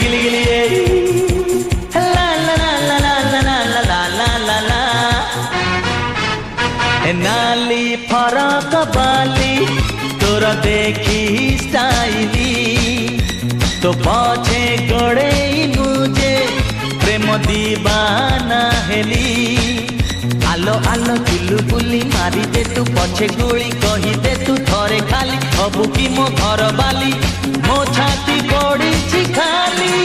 गिली गिली ला ला ला ला ला ला ला ला ला ला नाली फरक बाली तोर देखी स्टाइली तो पछे गड़े मुझे प्रेम दीवाना हेली आलो आलो चुलु बुली मारी दे तू पछे गुली कही दे तू थरे खाली हबु की मो घर बाली मो छाती पड़ी खाली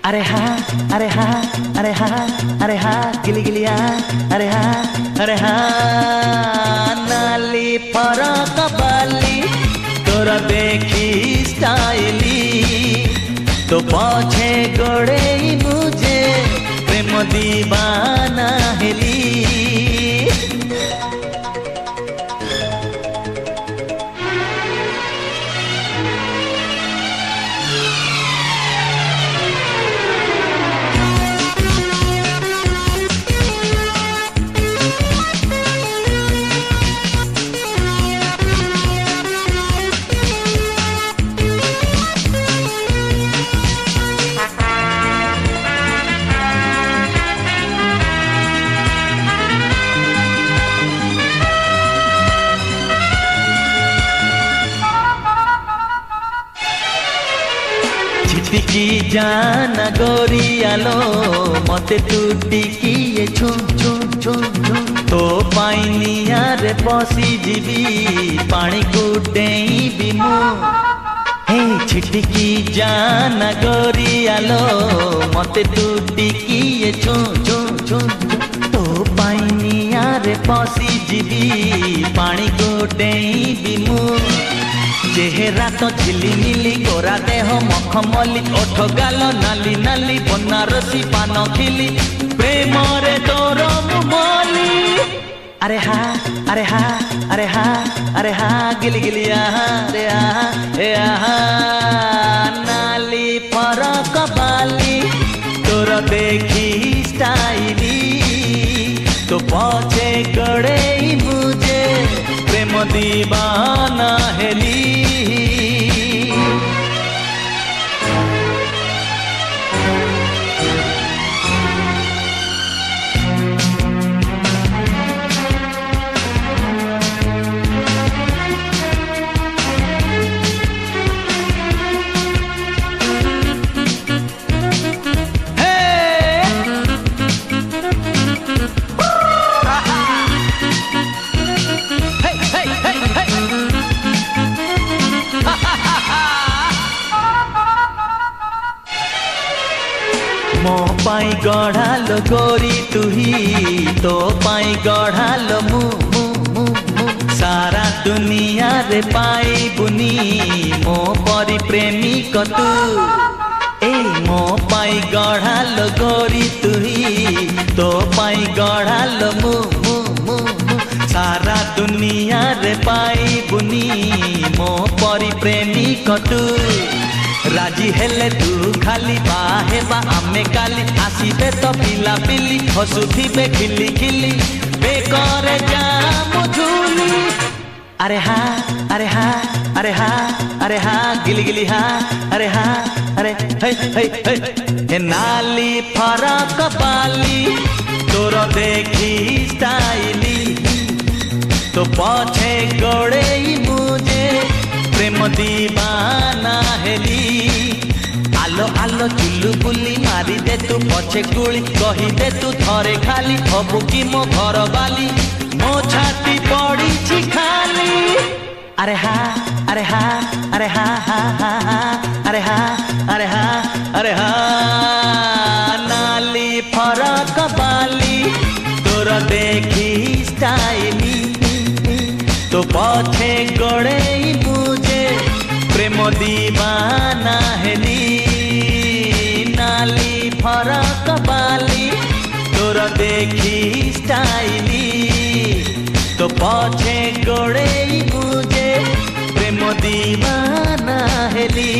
अरे हाँ अरे हाँ अरे हाँ अरे हाँ गिली गिलिया अरे हाँ नाली फरक बाली तोर देखी स्टाइली तो पछे गड़े मुझे प्रेम दीवाना हेली टिकी जाना गोरियालो मते तू टिकी छू छू छू छू तो पाइनिया रे पसी जीवी पानी को डेई मु हे छिटिकी जाना गोरियालो मते तू टिकी छू छू छू तो पाइनिया रे पसी जीवी पानी को डेई मु चेहरा तो झिलिमिली गोरा देह मखमली ओठ गाल नाली नाली बनारसी पान खिली प्रेम रे तोर मुमली अरे हाँ अरे हाँ अरे हाँ अरे हाँ गिली गिलिया रे नाली फरक बाली तोर देखी स्टाइली तो पछे गड़े मुझे प्रेम दीवाना हेली मो पाई गढ़ालो गोरी तुही तो पाई गढ़ालो मु मु मु मु सारा दुनिया रे पाई बुनी मो परी प्रेमी कतु ए मो पाई गढ़ालो गोरी तुही तो पाई गढ़ालो मु मु मु मु सारा दुनिया रे पाई बुनी मो परी प्रेमी कतु राजी हेले तू खाली बाहे बा आमे काली आसीबे तो पिला पिली हसुथिबे खिली खिली बेकरे जामु झूली अरे हाँ अरे हाँ अरे हाँ अरे हाँ गिली गिली हाँ अरे हाँ अरे हे नाली फरक बाली तोर देखी स्टाइली तो पछे गड़े मुझे प्रेम दीवाना हेली आलो आलो चुलु बुली मारी दे तू पछे गुली कही दे तू थरे खाली हबु की मो घर बाली मो छाती पड़ी खाली अरे हाँ अरे हाँ अरे हाँ हाँ हाँ हाँ अरे हाँ अरे हाँ अरे हाँ नाली फरक बाली तोर देखी स्टाइली तो पछे गड़े मुझे प्रेम दीवाना हेली नाली फरक बाली तोर देखी स्टाइली तो पछे गड़े मुझे प्रेम दीवाना हेली।